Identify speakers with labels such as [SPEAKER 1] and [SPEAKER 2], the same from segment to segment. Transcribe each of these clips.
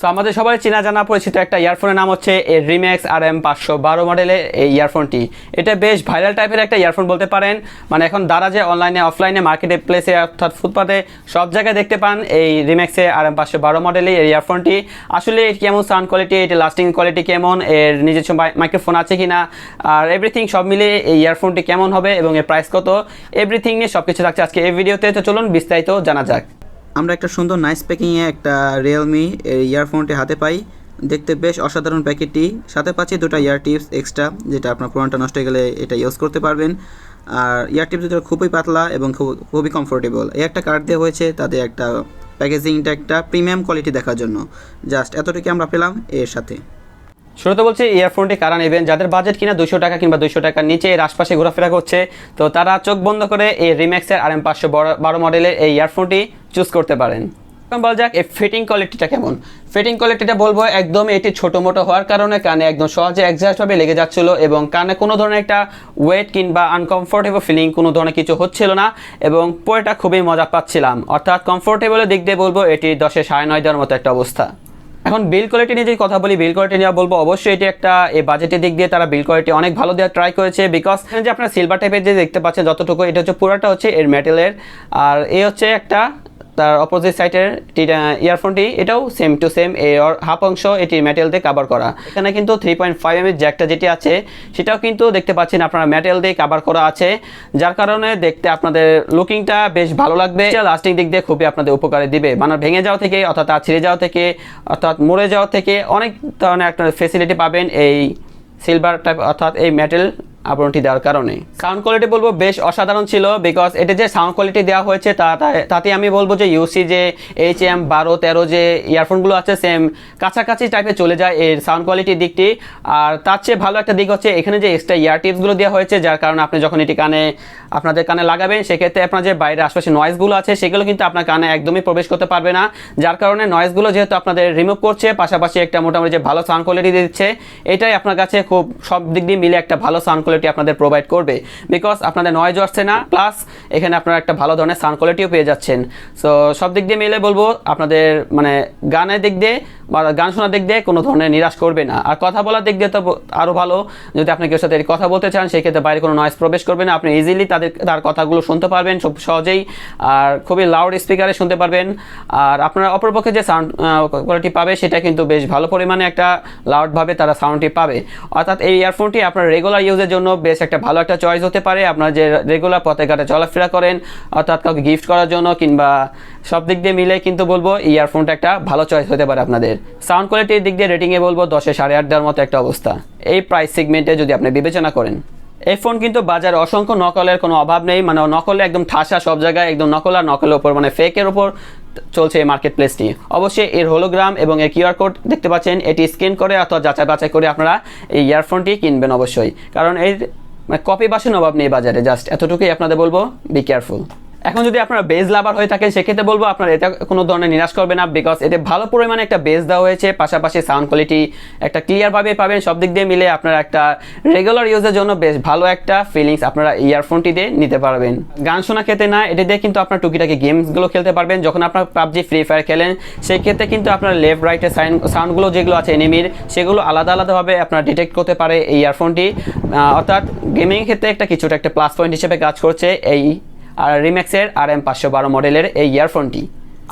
[SPEAKER 1] So আমাদের সবাই চেনা জানা পরিচিত একটা ইয়ারফোনের নাম হচ্ছে এই রিম্যাক্স RM-512 মডেলের এই ইয়ারফোনটি। এটা বেশ ভাইরাল টাইপের একটা ইয়ারফোন বলতে পারেন। মানে এখন দারাজে অনলাইনে অফলাইনে মার্কেটে প্লেসে অর্থাৎ ফুটপাতে সব জায়গায় দেখতে পান এই রিম্যাক্সের RM-512 মডেলের এই ইয়ারফোনটি। আসলে এর কেমন সাউন্ড কোয়ালিটি, এটা লাস্টিং কোয়ালিটি কেমন, এর নিজস্ব মাইক্রোফোন আছে কিনা, আর এভরিথিং সব মিলিয়ে এই ইয়ারফোনটি কেমন হবে এবং এর প্রাইস কত, এভরিথিং নিয়ে সব কিছু থাকছে আজকে এই ভিডিওতে। তো চলুন বিস্তারিত জানা যাক।
[SPEAKER 2] আমরা একটা সুন্দর নাইস প্যাকিংয়ে একটা রিয়েলমি এর ইয়ারফোনটি হাতে পাই। দেখতে বেশ অসাধারণ প্যাকেটটি। সাথে পাচ্ছি দুটো ইয়ার টিপস এক্সট্রা, যেটা আপনার পুরানটা নষ্ট হয়ে গেলে এটা ইউজ করতে পারবেন। আর ইয়ার টিপস দুটো খুবই পাতলা এবং খুবই কমফোর্টেবল। এই একটা কার্ড দেওয়া হয়েছে তাদের একটা প্যাকেজিংটা একটা প্রিমিয়াম কোয়ালিটি দেখার জন্য। জাস্ট এতটুকু আমরা পেলাম এর সাথে।
[SPEAKER 1] শুরুতে বলছি ইয়ারফোনটি কারা নেবেন, যাদের বাজেট কিনা 200 টাকা কিংবা 200 টাকার নিচে এর আশপাশে ঘোরাফেরা করছে, তো তারা চোখ বন্ধ করে এই রিম্যাক্সের RM-512 মডেলের এই ইয়ারফোনটি চুজ করতে পারেন। এখন বলা যাক এই ফিটিং কোয়ালিটিটা কেমন। ফিটিং কোয়ালিটিটা বলবো একদম এটি ছোটো মোটো হওয়ার কারণে কানে একদম সহজে অ্যাডজাস্টভাবে লেগে যাচ্ছিল এবং কানে কোনো ধরনের একটা ওয়েট কিংবা আনকমফোর্টেবল ফিলিং কোনো ধরনের কিছু হচ্ছিল না এবং পরেটা খুবই মজা পাচ্ছিলাম। অর্থাৎ কমফোর্টেবলের দিক দিয়ে বলবো এটি 10-এ 9.5 দেওয়ার মতো একটা অবস্থা। এখন বিল কোয়ালিটি নিয়ে যদি কথা বলি, বিল কোয়ালিটি নিয়ে বলবো অবশ্যই এটি একটা এই বাজেটের দিক দিয়ে তারা বিল কোয়ালিটি অনেক ভালো দেওয়ার ট্রাই করেছে। বিকজ যে আপনার সিলভার টাইপের যে দেখতে পাচ্ছেন যতটুকু, এটা হচ্ছে পুরোটা হচ্ছে এর মেটেলের, আর এই হচ্ছে একটা তার অপোজিট সাইডের ইয়ারফোনটি, এটাও সেম টু সেম এর হাফ অংশ এটি মেটেল দিয়ে কাভার করা। এখানে কিন্তু 3.5 mm জ্যাকটা যেটি আছে সেটাও কিন্তু দেখতে পাচ্ছেন আপনারা মেটেল দিয়ে কাভার করা আছে, যার কারণে দেখতে আপনাদের লুকিংটা বেশ ভালো লাগবে। লাস্টিং দিক দিয়ে খুবই আপনাদের উপকারে দিবে। মানে ভেঙে যাওয়া থেকে অর্থাৎ ছিঁড়ে যাওয়া থেকে অর্থাৎ মরে যাওয়া থেকে অনেক ধরনের একটা ফেসিলিটি পাবেন এই সিলভার টাইপ অর্থাৎ এই মেটেল আবরণটি দেওয়ার কারণে। সাউন্ড কোয়ালিটি বলবো বেশ অসাধারণ ছিল। বিকজ এটা যে সাউন্ড কোয়ালিটি দেওয়া হয়েছে তাতে আমি বলবো যে ইউসি যে HM12-13 যে ইয়ারফোনগুলো আছে সেম কাছাকাছি টাইপে চলে যায় এর সাউন্ড কোয়ালিটির দিকটি। আর তার চেয়ে ভালো একটা দিক হচ্ছে এখানে যে এক্সট্রা ইয়ার টিপসগুলো দেওয়া হয়েছে, যার কারণে আপনি যখন এটি আপনাদের কানে লাগাবেন সেক্ষেত্রে আপনার যে বাইরে আশপাশে নয়েজগুলো আছে সেগুলো কিন্তু আপনার কানে একদমই প্রবেশ করতে পারবে না, যার কারণে নয়েজগুলো যেহেতু আপনাদের রিমুভ করছে, পাশাপাশি একটা মোটামুটি যে ভালো সাউন্ড কোয়ালিটি দিচ্ছে, এটাই আপনার কাছে খুব সব দিক দিয়ে মিলে একটা ভালো সাউন্ড কোয়ালিটি আপনাদের প্রোভাইড করবে। বিকজ আপনাদের নয়েজ আসছে না, প্লাস এখানে আপনারা একটা ভালো ধরনের সাউন্ড কোয়ালিটিও পেয়ে যাচ্ছেন। সো সব দিক দিয়ে মিলে বলবো আপনাদের মানে গানের দিক দিয়ে বা গান শোনার দিক দিয়ে কোনো ধরনের নিরাশ করবে না। আর কথা বলার দিক দিয়ে তো আরও ভালো, যদি আপনি কেউ সাথে কথা বলতে চান সেক্ষেত্রে বাইরে কোনো নয়েজ প্রবেশ করবে না, আপনি ইজিলি তার কথাগুলো শুনতে পারবেন খুব সহজেই, আর খুবই লাউড স্পিকারে শুনতে পারবেন। আর আপনারা অপরপক্ষে যে সাউন্ড কোয়ালিটি পাবে সেটা কিন্তু বেশ ভালো পরিমাণে একটা লাউডভাবে তারা সাউন্ডটি পাবে। অর্থাৎ এই ইয়ারফোনটি আপনার রেগুলার ইউজের জন্য বেশ একটা ভালো একটা চয়েস হতে পারে। আপনার যে রেগুলার পথে ঘাটে চলাফেরা করেন অর্থাৎ কাউকে গিফট করার জন্য কিংবা সব দিক দিয়ে মিলে কিন্তু বলবো এই ইয়ারফোনটা একটা ভালো চয়েস হতে পারে আপনাদের। সাউন্ড কোয়ালিটির দিক দিয়ে রেটিংয়ে বলবো 10-এ 8.5 দেওয়ার মতো একটা অবস্থা এই প্রাইস সেগমেন্টে যদি আপনি বিবেচনা করেন। এই ফোন কিন্তু বাজারে অসংখ্য নকলের কোনো অভাব নেই, মানে নকলে একদম ঠাসা সব জায়গায় একদম নকল আর নকলের ওপর মানে ফেকের ওপর চলছে এই মার্কেট প্লেসটি। অবশ্যই এর হোলোগ্রাম এবং এর কিউআর কোড দেখতে পাচ্ছেন, এটি স্ক্যান করে অথবা যাচাই বাছাই করে আপনারা এই ইয়ারফোনটি কিনবেন অবশ্যই, কারণ এর কপি বাসের অভাব নেই বাজারে। জাস্ট এতটুকুই আপনাদের বলবো, বি কেয়ারফুল। এখন যদি আপনারা বেজ লাভার হয়ে থাকেন সেক্ষেত্রে বলবো আপনারা এটা কোনো ধরনের নিরাশ করবে না, বিকজ এতে ভালো পরিমাণে একটা বেস দেওয়া হয়েছে, পাশাপাশি সাউন্ড কোয়ালিটি একটা ক্লিয়ারভাবে পাবেন। সব দিক দিয়ে মিলে আপনারা একটা রেগুলার ইউজের জন্য বেশ ভালো একটা ফিলিংস আপনারা ইয়ারফোনটি দিয়ে নিতে পারবেন। গান শোনা খেতে না, এটা দিয়ে কিন্তু আপনার টুকিটাকি গেমসগুলো খেলতে পারবেন। যখন আপনার পাবজি ফ্রি ফায়ার খেলেন সেই ক্ষেত্রে কিন্তু আপনার লেফট রাইটের সাউন্ডগুলো যেগুলো আছে এনিমির সেগুলো আলাদা আলাদাভাবে আপনার ডিটেক্ট করতে পারে এই ইয়ারফোনটি। অর্থাৎ গেমিং ক্ষেত্রে কিছুটা একটা প্লাস পয়েন্ট হিসেবে কাজ করছে এই আর রিম্যাক্সের RM-512 মডেলের এই ইয়ারফোনটি।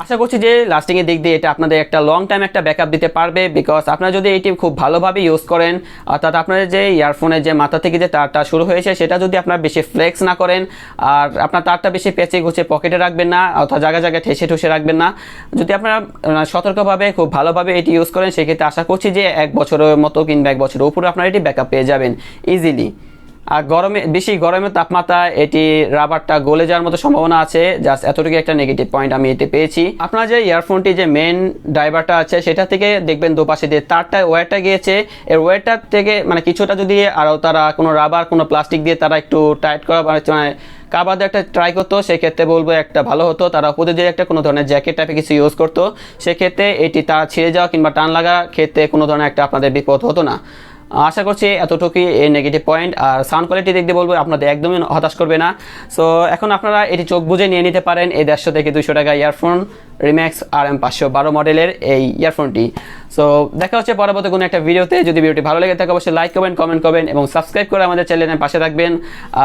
[SPEAKER 1] আশা করছি যে লাস্টিংয়ের দিক দিয়ে এটা আপনাদের একটা লং টাইম একটা ব্যাকআপ দিতে পারবে। বিকজ আপনারা যদি এইটি খুব ভালোভাবে ইউজ করেন, অর্থাৎ আপনাদের যে ইয়ারফোনের যে মাথা থেকে যে তারটা শুরু হয়েছে সেটা যদি আপনারা বেশি ফ্লেক্স না করেন, আর আপনার তারটা বেশি পেঁচে গুছিয়ে পকেটে রাখবেন না অথবা জায়গায় জায়গায় ঠেসে ঠুসে রাখবেন না, যদি আপনারা সতর্কভাবে খুব ভালোভাবে এটি ইউজ করেন সেক্ষেত্রে আশা করছি যে 1 বছরের মতো কিংবা 1 বছরের উপরে আপনারা এটি ব্যাকআপ পেয়ে যাবেন ইজিলি। আর বেশি গরমের তাপমাত্রায় এটি রাবারটা গলে যাওয়ার মতো সম্ভাবনা আছে। জাস্ট এতটুকু একটা নেগেটিভ পয়েন্ট আমি এতে পেয়েছি। আপনার যে ইয়ারফোনটি যে মেন ড্রাইভারটা আছে সেটা থেকে দেখবেন দুপাশে যে তারটা ওয়্যারটা গিয়েছে, এর ওয়্যারটার থেকে মানে কিছুটা যদি আরও তারা কোনো রাবার কোনো প্লাস্টিক দিয়ে তারা একটু টাইট করা মানে কাবার দিয়ে একটা ট্রাই করতো সেক্ষেত্রে বলবো একটা ভালো হতো। তারা উপরে যে একটা কোনো ধরনের জ্যাকেট টাইপের কিছু ইউজ করতো সেক্ষেত্রে এটি তার ছিঁড়ে যাওয়া কিংবা টান লাগা ক্ষেত্রে কোনো ধরনের একটা আপনাদের বিপদ হতো না। আশা করছি এতটুকুই এর নেগেটিভ পয়েন্ট। আর সাউন্ড কোয়ালিটি দেখতে বলবো আপনাদের একদমই হতাশ করবে না। সো এখন আপনারা এটি চোখ বুঝে নিয়ে নিতে পারেন এই 150 থেকে 200 টাকা ইয়ারফোন রিম্যাক্স RM512 মডেলের এই ইয়ারফোনটি। সো দেখা হচ্ছে পরবর্তী কোনো একটা ভিডিওতে। যদি ভিডিওটি ভালো লেগে থাকে অবশ্যই লাইক করবেন, কমেন্ট করবেন এবং সাবস্ক্রাইব করে আমাদের চ্যানেলের পাশে থাকবেন।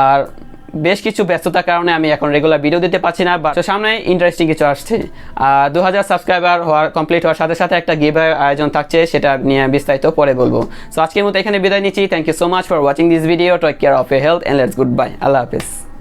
[SPEAKER 1] আর বেশ কিছু ব্যস্ততার কারণে আমি এখন রেগুলার ভিডিও দিতে পারছি না, বাট সামনে ইন্টারেস্টিং কিছু আসছে। 2000 সাবস্ক্রাইবার কমপ্লিট হওয়ার সাথে সাথে একটা গিভ আয়োজন থাকছে, সেটা নিয়ে বিস্তারিত পরে বলবো। সো আজকের মতো এখানে বিদায় নিচ্ছি। Thank you so much for watching this video. Take care of your health and let's good bye. আল্লাহ হাফেজ।